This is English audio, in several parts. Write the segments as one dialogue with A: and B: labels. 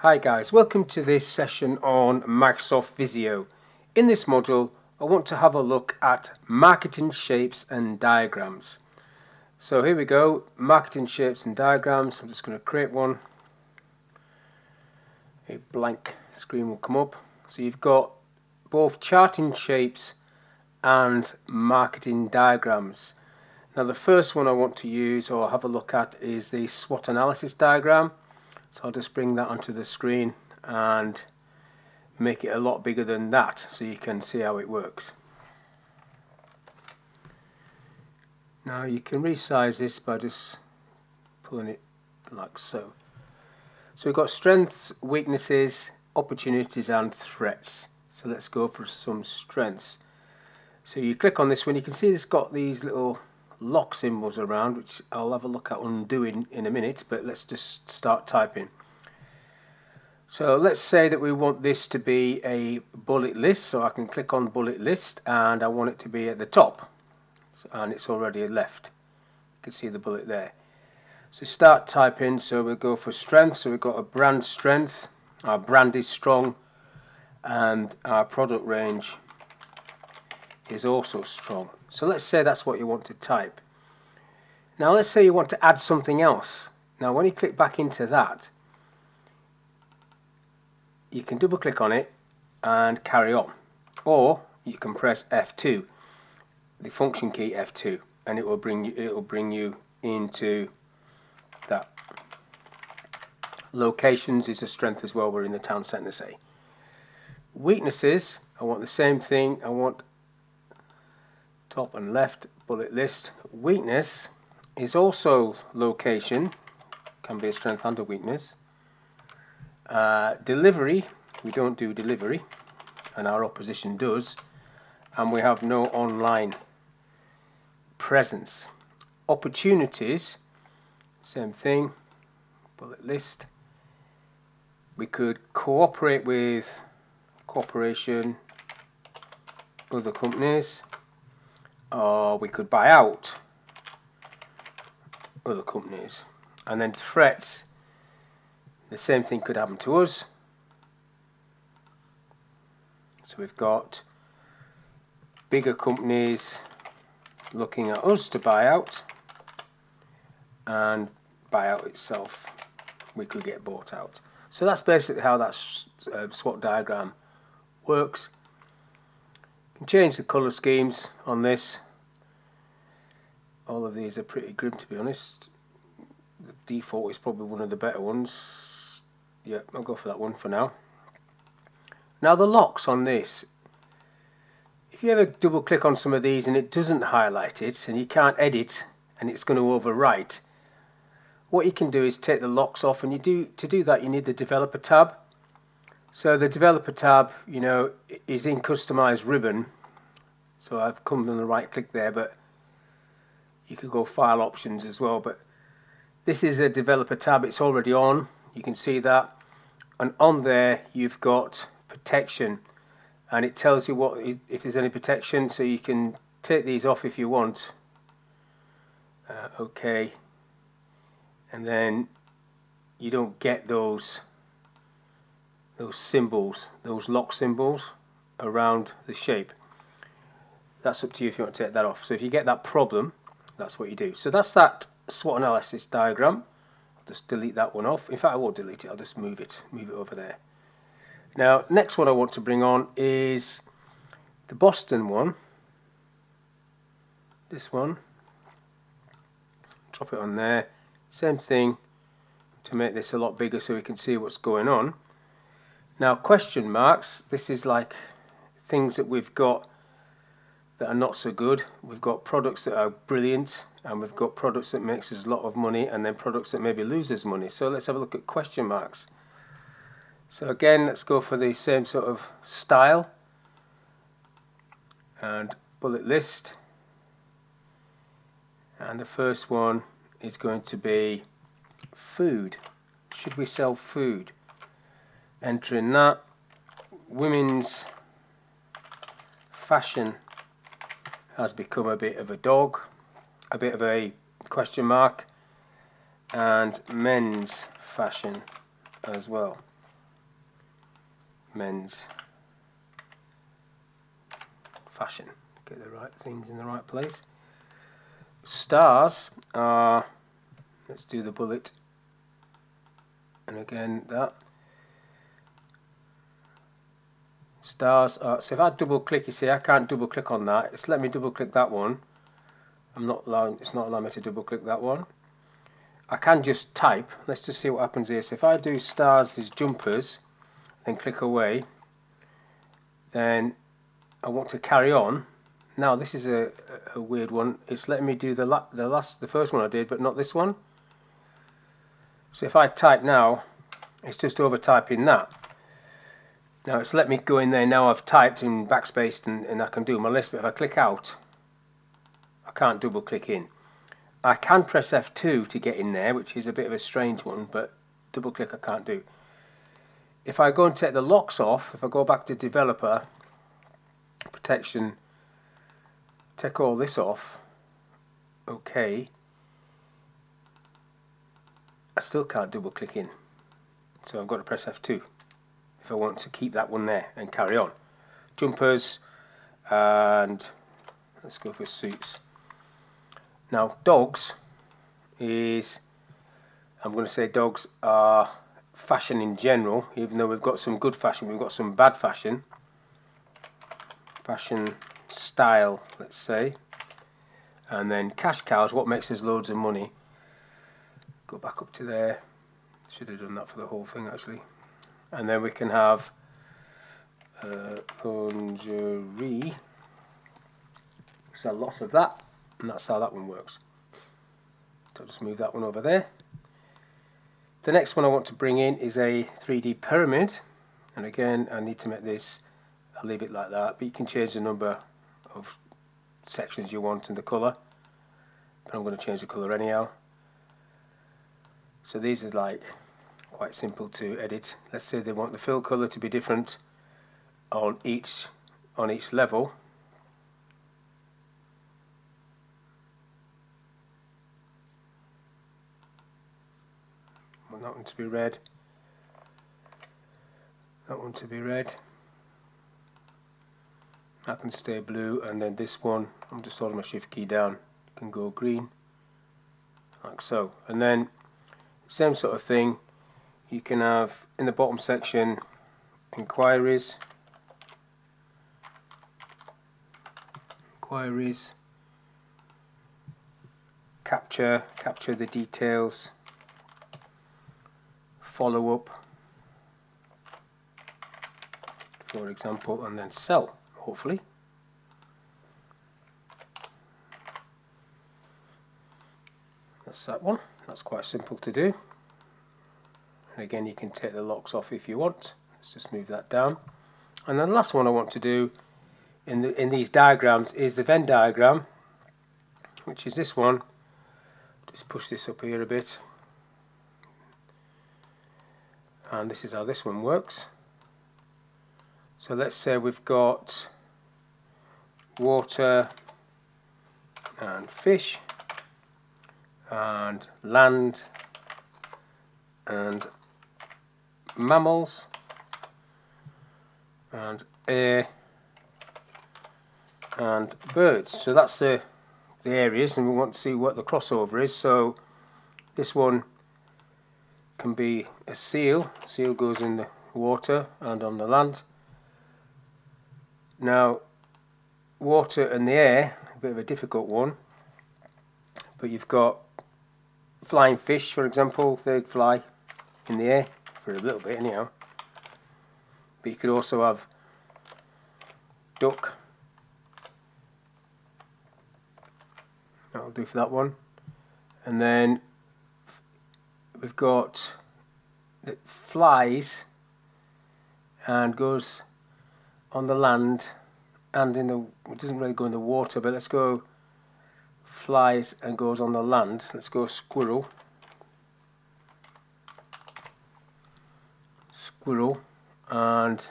A: Hi guys, welcome to this session on Microsoft Visio. In this module I want to have a look at marketing shapes and diagrams. So here we go, marketing shapes and diagrams. I'm just going to create one. A blank screen will come up. So you've got both charting shapes and marketing diagrams. Now the first one I want to use or have a look at is the SWOT analysis diagram. So I'll just bring that onto the screen and make it a lot bigger than that so you can see how it works. Now you can resize this by just pulling it like so. So we've got strengths, weaknesses, opportunities and threats. So let's go for some strengths. So you click on this one, you can see it's got these little lock symbols around, which I'll have a look at undoing in a minute, but let's just start typing. So let's say that we want this to be a bullet list, so I can click on bullet list and I want it to be at the top, and it's already left. You can see the bullet there. So start typing, so we'll go for strength. So we've got a brand strength, our brand is strong, and our product range is also strong. So let's say that's what you want to type. Now let's say you want to add something else. Now when you click back into that, you can double click on it and carry on, or you can press F2, the function key F2, and it will bring you into that. Locations is a strength as well. We're in the town centre, say. Weaknesses, I want the same thing. I want top and left bullet list. Weakness is also location, can be a strength and a weakness. Delivery, we don't do delivery, and our opposition does, and we have no online presence. Opportunities, same thing, bullet list. We could cooperate with corporation, other companies, or we could buy out other companies. And then threats, the same thing could happen to us. So we've got bigger companies looking at us to buy out, and buy out itself, we could get bought out. So that's basically how that SWOT diagram works. You can change the color schemes on this. All of these are pretty grim, to be honest. The default is probably one of the better ones. Yeah, I'll go for that one for now. Now the locks on this, if you ever double click on some of these and it doesn't highlight it and you can't edit and it's going to overwrite, what you can do is take the locks off, and to do that you need the developer tab. So the developer tab, you know, is in customized ribbon, so I've come on the right click there, but you could go file options as well. But this is a developer tab, it's already on, you can see that, and on there you've got protection, and it tells you what, if there's any protection, so you can take these off if you want. Okay, and then you don't get those symbols, those lock symbols around the shape. That's up to you if you want to take that off. So if you get that problem, that's what you do. So that's that SWOT analysis diagram. I'll just delete that one off. In fact, I won't delete it, I'll just move it over there. Now next one I want to bring on is the Boston one, this one. Drop it on there, same thing, to make this a lot bigger so we can see what's going on. Now question marks, this is like things that we've got that are not so good. We've got products that are brilliant, and we've got products that makes us a lot of money, and then products that maybe lose us money. So let's have a look at question marks. So again, let's go for the same sort of style, and bullet list, and the first one is going to be food. Should we sell food? Entering that. Women's fashion has become a bit of a dog, a bit of a question mark, and men's fashion as well. men's fashion. Get the right things in the right place. Stars are, let's do the bullet, and again that. Stars are, so if I double click, you see I can't double click on that. It's let me double click that one. It's not allowing me to double click that one. I can just type. Let's just see what happens here. So if I do stars as jumpers, then click away, then I want to carry on. Now this is a weird one. It's letting me do the first one I did, but not this one. So if I type now, it's just over typing that. Now it's let me go in there. Now I've typed and backspaced and I can do my list. But if I click out, I can't double click in. I can press F2 to get in there, which is a bit of a strange one, but double click I can't do. If I go and take the locks off, if I go back to developer, protection, take all this off, okay, I still can't double click in. So I've got to press F2 if I want to keep that one there and carry on. Jumpers, and let's go for suits. Now dogs is, I'm going to say dogs are fashion in general, even though we've got some good fashion, we've got some bad fashion. Fashion style, let's say. And then cash cows, what makes us loads of money. Go back up to there. Should have done that for the whole thing actually. And then we can have lingerie. Sell lots of that, and that's how that one works. So I'll just move that one over there. The next one I want to bring in is a 3D pyramid, and again I need to make this, I'll leave it like that, but you can change the number of sections you want and the colour, but I'm going to change the colour anyhow. So these are like quite simple to edit. Let's say they want the fill colour to be different on each level. I want that one to be red, that one to be red, that can stay blue, and then this one, I'm just holding my shift key down, can go green, like so. And then same sort of thing, you can have in the bottom section inquiries, capture the details, follow up, for example, and then sell, hopefully. That's that one. That's quite simple to do. And again, you can take the locks off if you want. Let's just move that down. And then the last one I want to do in these diagrams is the Venn diagram, which is this one. Just push this up here a bit. And this is how this one works. So let's say we've got water and fish and land and mammals and air and birds. So that's the areas, and we want to see what the crossover is. So this one can be a seal. Seal goes in the water and on the land. Now water and the air, a bit of a difficult one, but you've got flying fish, for example, they fly in the air for a little bit anyhow. But you could also have duck. That'll do for that one. And then we've got that flies and goes on the land and in the, it doesn't really go in the water, but let's go flies and goes on the land. Let's go squirrel. And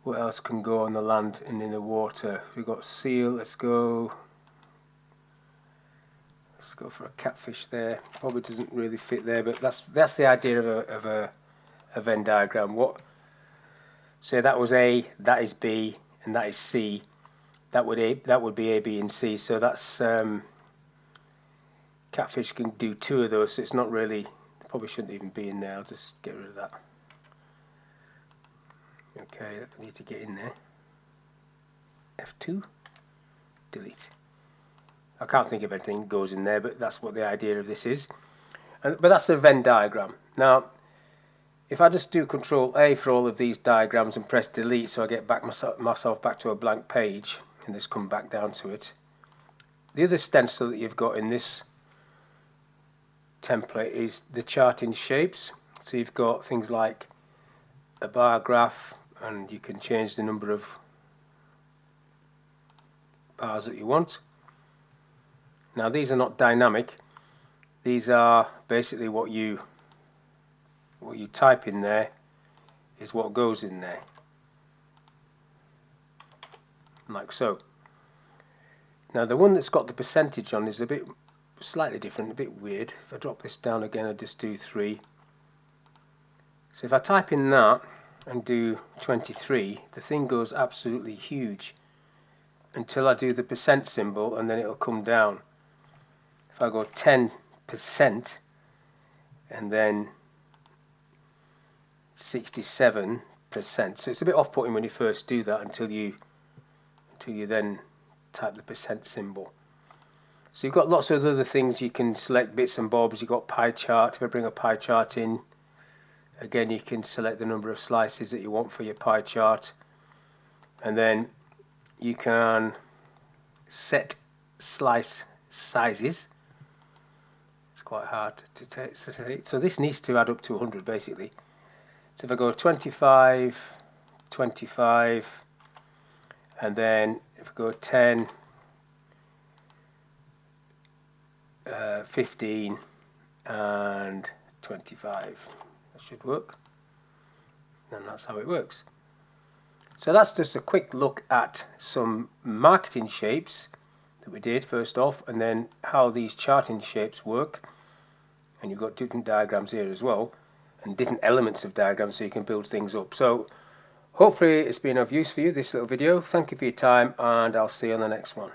A: what else can go on the land and in the water? We've got seal. Let's go for a catfish there. Probably doesn't really fit there, but that's the idea of a Venn diagram. What say that was A, that is B, and that is C. That would be A, B, and C. So that's catfish can do 2 of those. So it's not really. Probably shouldn't even be in there. I'll just get rid of that. Okay, I need to get in there. F2, delete. I can't think of anything that goes in there, but that's what the idea of this is. But that's a Venn diagram. Now, if I just do Control A for all of these diagrams and press delete, so I get back myself back to a blank page, and just come back down to it. The other stencil that you've got in this template is the charting shapes. So you've got things like a bar graph, and you can change the number of bars that you want. Now these are not dynamic. These are basically what you type in there is what goes in there, like so. Now the one that's got the percentage on is a bit slightly different, a bit weird. If I drop this down again, I just do 3. So if I type in that and do 23, the thing goes absolutely huge until I do the percent symbol, and then it'll come down. If I go 10% and then 67%, so it's a bit off-putting when you first do that until you then type the percent symbol. So you've got lots of other things you can select, bits and bobs. You've got pie chart. If I bring a pie chart in, again you can select the number of slices that you want for your pie chart, and then you can set slice sizes. It's quite hard to say. So this needs to add up to 100 basically. So if I go 25, 25, and then if I go 10, 15, and 25, that should work. And that's how it works. So that's just a quick look at some marketing shapes that we did first off, and then how these charting shapes work. And you've got different diagrams here as well, and different elements of diagrams, so you can build things up. So hopefully it's been of use for you, this little video. Thank you for your time, and I'll see you on the next one.